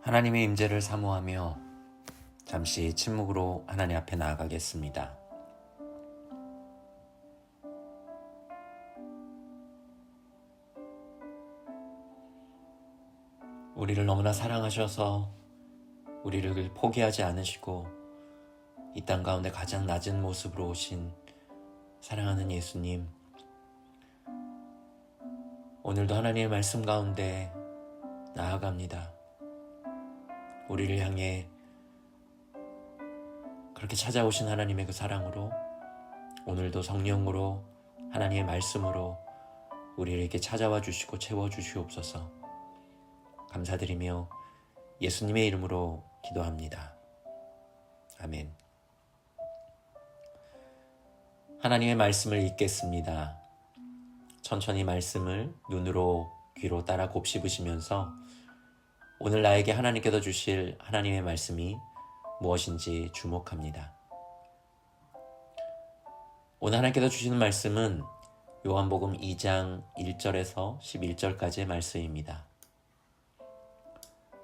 하나님의 임재를 사모하며 잠시 침묵으로 하나님 앞에 나아가겠습니다. 우리를 너무나 사랑하셔서 우리를 포기하지 않으시고 이 땅 가운데 가장 낮은 모습으로 오신 사랑하는 예수님, 오늘도 하나님의 말씀 가운데 나아갑니다. 우리를 향해 그렇게 찾아오신 하나님의 그 사랑으로 오늘도 성령으로 하나님의 말씀으로 우리를 이렇게 찾아와 주시고 채워주시옵소서. 감사드리며 예수님의 이름으로 기도합니다. 아멘. 하나님의 말씀을 읽겠습니다. 천천히 말씀을 눈으로 귀로 따라 곱씹으시면서 오늘 나에게 하나님께서 주실 하나님의 말씀이 무엇인지 주목합니다. 오늘 하나님께서 주시는 말씀은 요한복음 2장 1절에서 11절까지의 말씀입니다.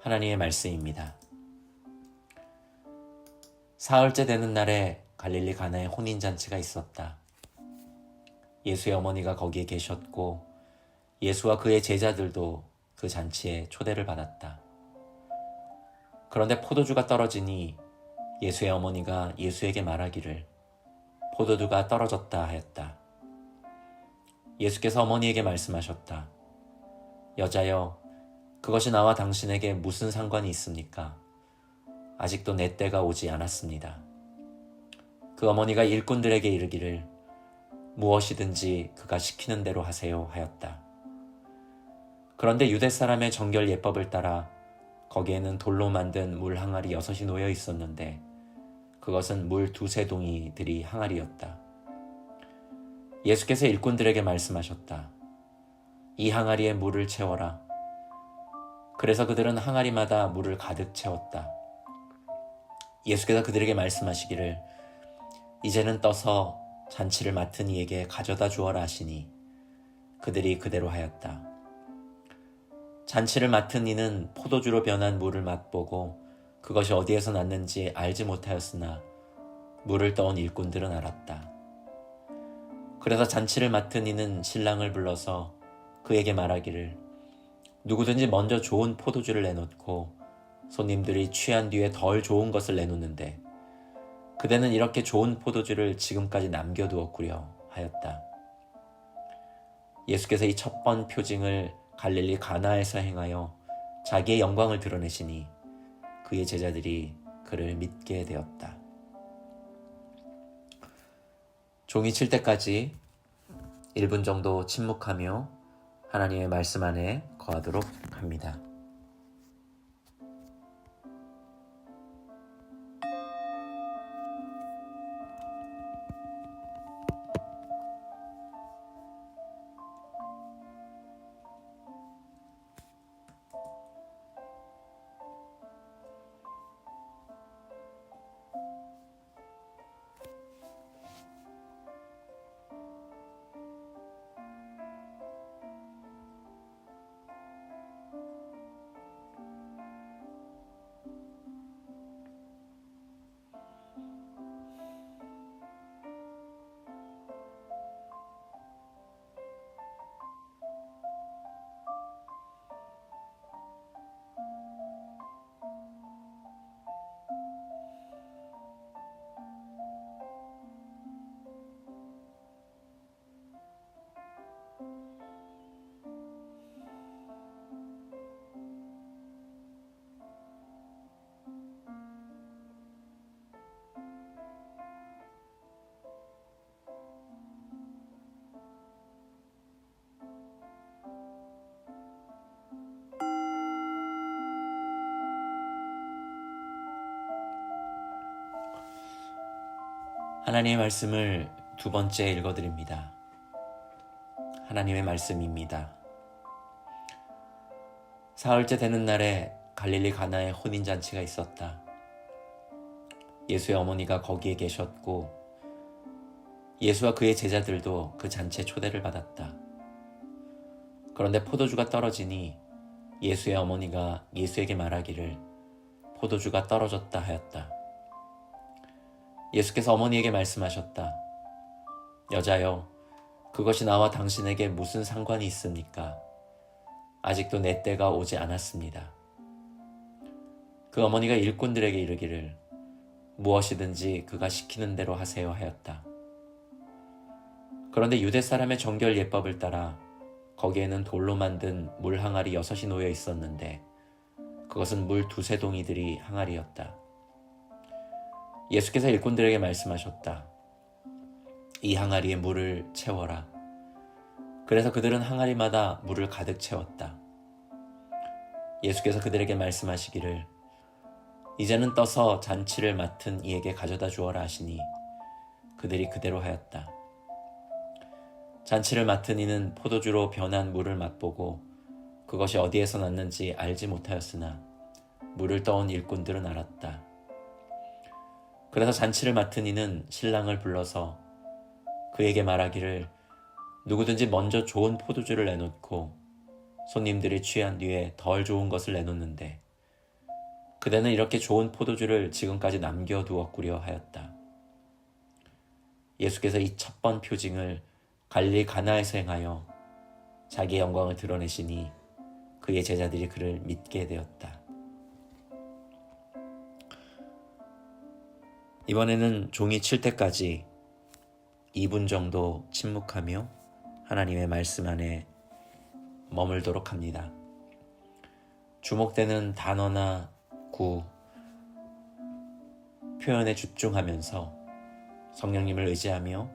하나님의 말씀입니다. 사흘째 되는 날에 갈릴리 가나에 혼인잔치가 있었다. 예수의 어머니가 거기에 계셨고 예수와 그의 제자들도 그 잔치에 초대를 받았다. 그런데 포도주가 떨어지니 예수의 어머니가 예수에게 말하기를 포도주가 떨어졌다 하였다. 예수께서 어머니에게 말씀하셨다. 여자여, 그것이 나와 당신에게 무슨 상관이 있습니까? 아직도 내 때가 오지 않았습니다. 그 어머니가 일꾼들에게 이르기를 무엇이든지 그가 시키는 대로 하세요 하였다. 그런데 유대 사람의 정결 예법을 따라 거기에는 돌로 만든 물 항아리 6이 놓여 있었는데 그것은 물 2-3동이들이 항아리였다. 예수께서 일꾼들에게 말씀하셨다. 이 항아리에 물을 채워라. 그래서 그들은 항아리마다 물을 가득 채웠다. 예수께서 그들에게 말씀하시기를 이제는 떠서 잔치를 맡은 이에게 가져다 주어라 하시니 그들이 그대로 하였다. 잔치를 맡은 이는 포도주로 변한 물을 맛보고 그것이 어디에서 났는지 알지 못하였으나 물을 떠온 일꾼들은 알았다. 그래서 잔치를 맡은 이는 신랑을 불러서 그에게 말하기를 누구든지 먼저 좋은 포도주를 내놓고 손님들이 취한 뒤에 덜 좋은 것을 내놓는데 그대는 이렇게 좋은 포도주를 지금까지 남겨두었구려 하였다. 예수께서 이 첫 번 표징을 갈릴리 가나에서 행하여 자기의 영광을 드러내시니 그의 제자들이 그를 믿게 되었다. 종이 칠 때까지 1분 정도 침묵하며 하나님의 말씀 안에 거하도록 합니다. 하나님의 말씀을 두 번째 읽어드립니다. 하나님의 말씀입니다. 사흘째 되는 날에 갈릴리 가나에 혼인잔치가 있었다. 예수의 어머니가 거기에 계셨고 예수와 그의 제자들도 그 잔치에 초대를 받았다. 그런데 포도주가 떨어지니 예수의 어머니가 예수에게 말하기를 포도주가 떨어졌다 하였다. 예수께서 어머니에게 말씀하셨다. 여자여, 그것이 나와 당신에게 무슨 상관이 있습니까? 아직도 내 때가 오지 않았습니다. 그 어머니가 일꾼들에게 이르기를 무엇이든지 그가 시키는 대로 하세요 하였다. 그런데 유대 사람의 정결 예법을 따라 거기에는 돌로 만든 물 항아리 6이 놓여 있었는데 그것은 물 2-3 동이들이 항아리였다. 예수께서 일꾼들에게 말씀하셨다. 이 항아리에 물을 채워라. 그래서 그들은 항아리마다 물을 가득 채웠다. 예수께서 그들에게 말씀하시기를 이제는 떠서 잔치를 맡은 이에게 가져다 주어라 하시니 그들이 그대로 하였다. 잔치를 맡은 이는 포도주로 변한 물을 맛보고 그것이 어디에서 났는지 알지 못하였으나 물을 떠온 일꾼들은 알았다. 그래서 잔치를 맡은 이는 신랑을 불러서 그에게 말하기를 누구든지 먼저 좋은 포도주를 내놓고 손님들이 취한 뒤에 덜 좋은 것을 내놓는데 그대는 이렇게 좋은 포도주를 지금까지 남겨두었구려 하였다. 예수께서 이 첫 번 표징을 갈릴리 가나에서 행하여 자기의 영광을 드러내시니 그의 제자들이 그를 믿게 되었다. 이번에는 종이 칠 때까지 2분 정도 침묵하며 하나님의 말씀 안에 머물도록 합니다. 주목되는 단어나 구, 표현에 집중하면서 성령님을 의지하며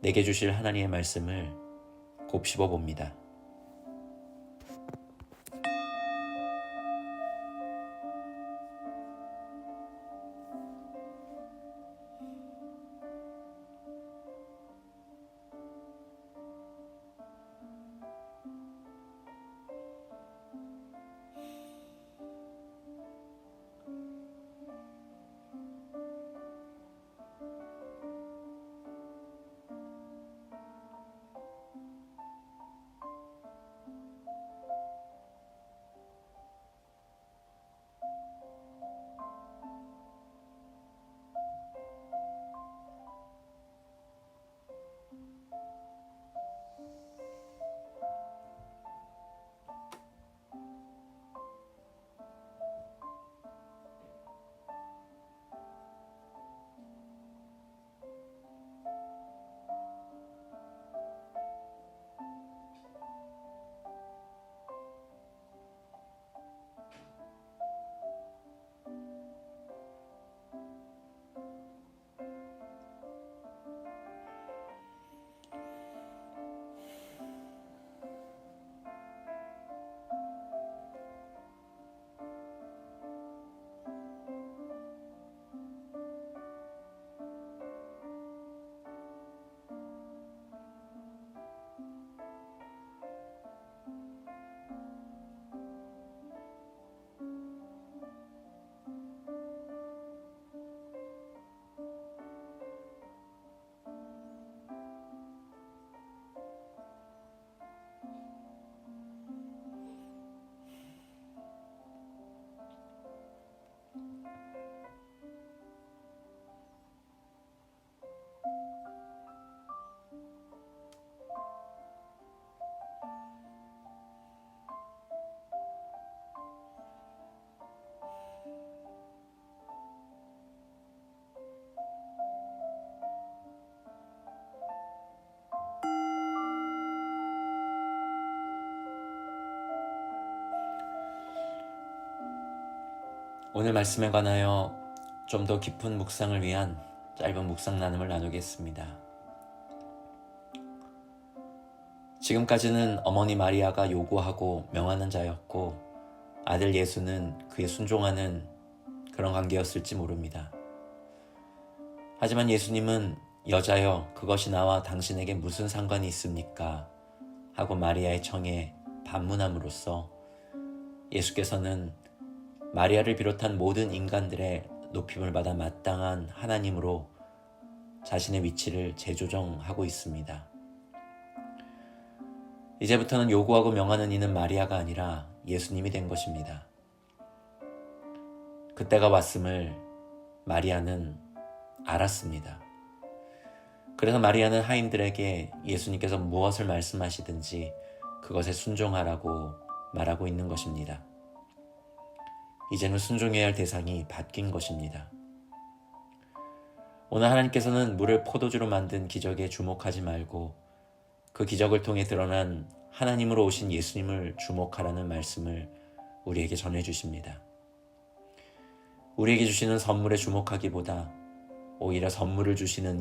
내게 주실 하나님의 말씀을 곱씹어 봅니다. 오늘 말씀에 관하여 좀 더 깊은 묵상을 위한 짧은 묵상 나눔을 나누겠습니다. 지금까지는 어머니 마리아가 요구하고 명하는 자였고 아들 예수는 그에 순종하는 그런 관계였을지 모릅니다. 하지만 예수님은 여자여, 그것이 나와 당신에게 무슨 상관이 있습니까? 하고 마리아의 청에 반문함으로써 예수께서는 마리아를 비롯한 모든 인간들의 높임을 받아 마땅한 하나님으로 자신의 위치를 재조정하고 있습니다. 이제부터는 요구하고 명하는 이는 마리아가 아니라 예수님이 된 것입니다. 그때가 왔음을 마리아는 알았습니다. 그래서 마리아는 하인들에게 예수님께서 무엇을 말씀하시든지 그것에 순종하라고 말하고 있는 것입니다. 이제는 순종해야 할 대상이 바뀐 것입니다. 오늘 하나님께서는 물을 포도주로 만든 기적에 주목하지 말고 그 기적을 통해 드러난 하나님으로 오신 예수님을 주목하라는 말씀을 우리에게 전해주십니다. 우리에게 주시는 선물에 주목하기보다 오히려 선물을 주시는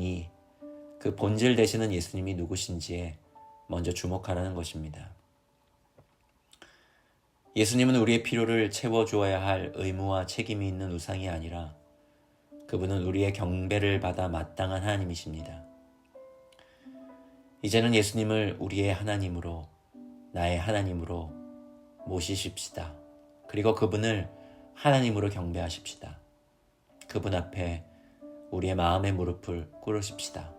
그 본질 되시는 예수님이 누구신지에 먼저 주목하라는 것입니다. 예수님은 우리의 필요를 채워주어야 할 의무와 책임이 있는 우상이 아니라 그분은 우리의 경배를 받아 마땅한 하나님이십니다. 이제는 예수님을 우리의 하나님으로, 나의 하나님으로 모시십시다. 그리고 그분을 하나님으로 경배하십시다. 그분 앞에 우리의 마음의 무릎을 꿇으십시다.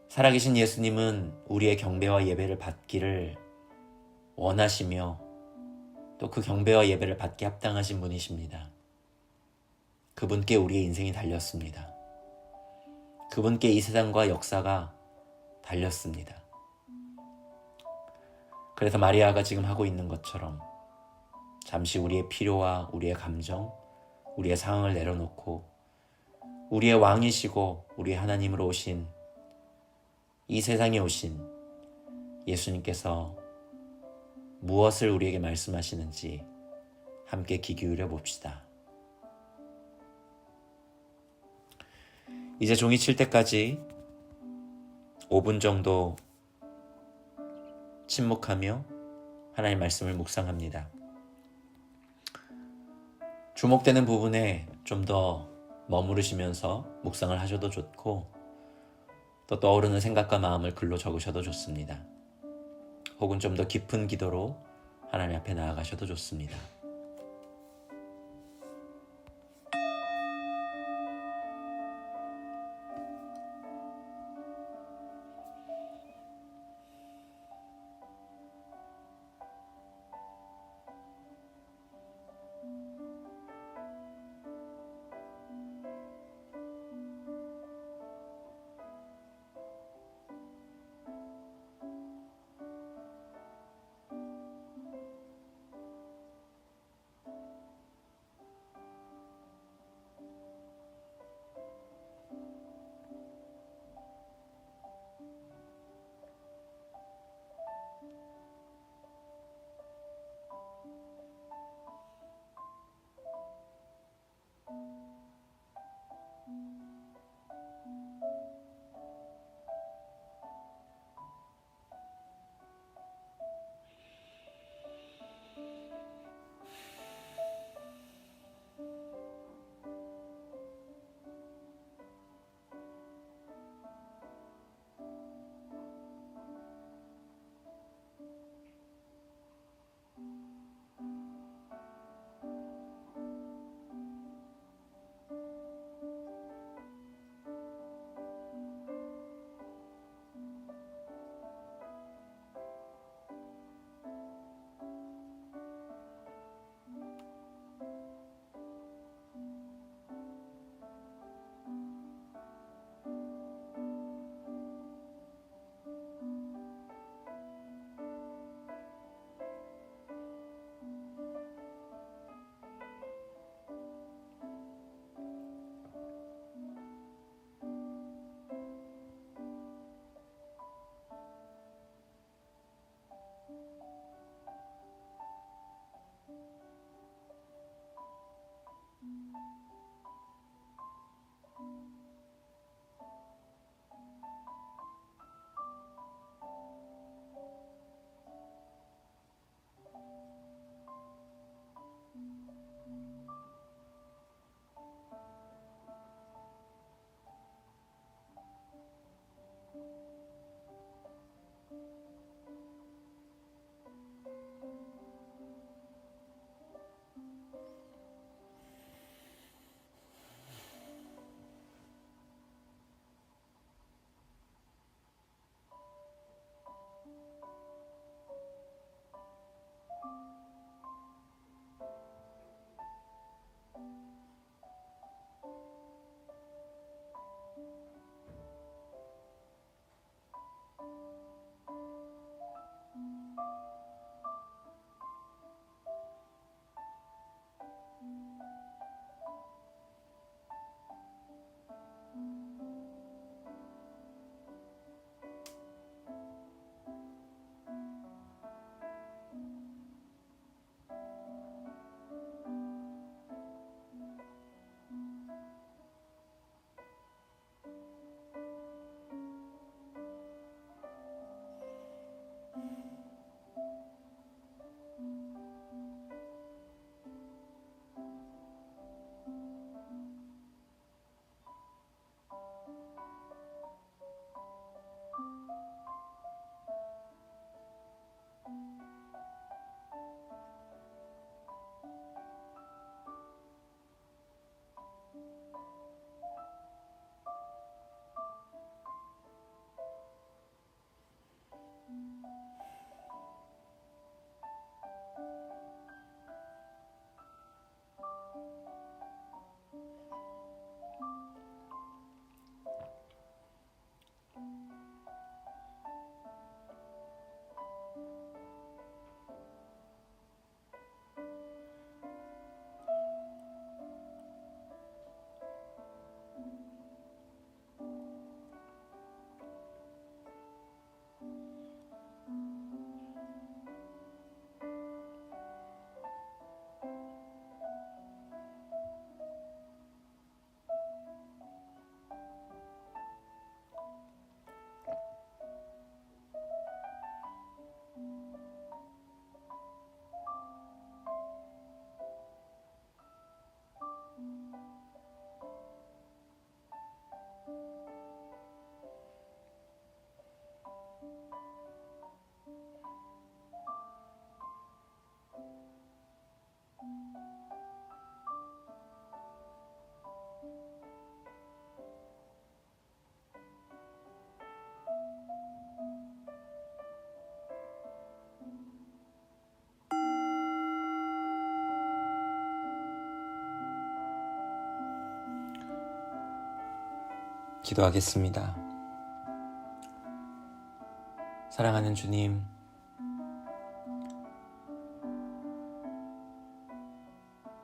살아계신 예수님은 우리의 경배와 예배를 받기를 원하시며 또 그 경배와 예배를 받게 합당하신 분이십니다. 그분께 우리의 인생이 달렸습니다. 그분께 이 세상과 역사가 달렸습니다. 그래서 마리아가 지금 하고 있는 것처럼 잠시 우리의 필요와 우리의 감정, 우리의 상황을 내려놓고 우리의 왕이시고 우리의 하나님으로 오신 이 세상에 오신 예수님께서 무엇을 우리에게 말씀하시는지 함께 귀 기울여 봅시다. 이제 종이 칠 때까지 5분 정도 침묵하며 하나님의 말씀을 묵상합니다. 주목되는 부분에 좀 더 머무르시면서 묵상을 하셔도 좋고 또 떠오르는 생각과 마음을 글로 적으셔도 좋습니다. 혹은 좀 더 깊은 기도로 하나님 앞에 나아가셔도 좋습니다. 기도하겠습니다. 사랑하는 주님,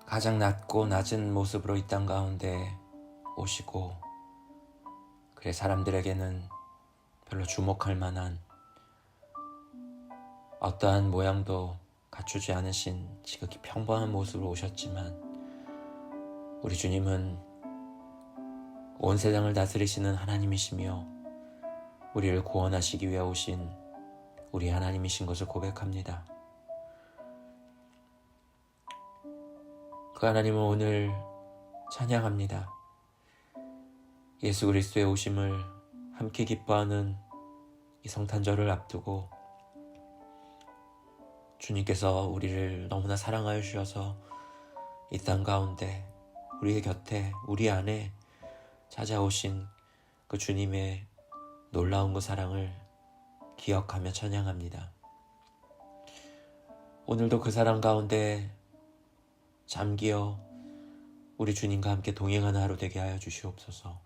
가장 낮고 낮은 모습으로 이 땅 가운데 오시고, 그래 사람들에게는 별로 주목할 만한 어떠한 모양도 갖추지 않으신 지극히 평범한 모습으로 오셨지만, 우리 주님은 온 세상을 다스리시는 하나님이시며 우리를 구원하시기 위해 오신 우리 하나님이신 것을 고백합니다. 그 하나님은 오늘 찬양합니다. 예수 그리스도의 오심을 함께 기뻐하는 이 성탄절을 앞두고 주님께서 우리를 너무나 사랑하여 주셔서 이 땅 가운데 우리의 곁에, 우리 안에 찾아오신 그 주님의 놀라운 그 사랑을 기억하며 찬양합니다. 오늘도 그 사랑 가운데 잠기어 우리 주님과 함께 동행하는 하루 되게 하여 주시옵소서.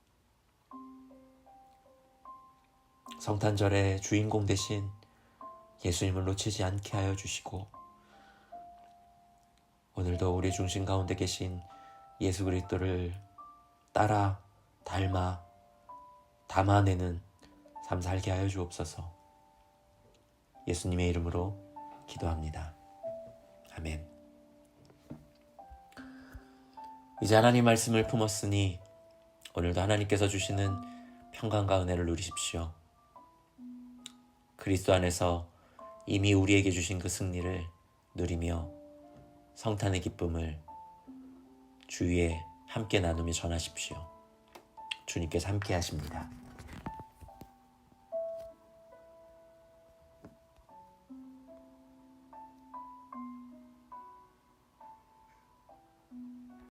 성탄절의 주인공 대신 예수님을 놓치지 않게 하여 주시고, 오늘도 우리 중심 가운데 계신 예수 그리스도를 따라 닮아 담아내는 삶 살게 하여 주옵소서. 예수님의 이름으로 기도합니다. 아멘. 이제 하나님 말씀을 품었으니 오늘도 하나님께서 주시는 평강과 은혜를 누리십시오. 그리스도 안에서 이미 우리에게 주신 그 승리를 누리며 성탄의 기쁨을 주위에 함께 나누며 전하십시오. 주님께서 함께 하십니다.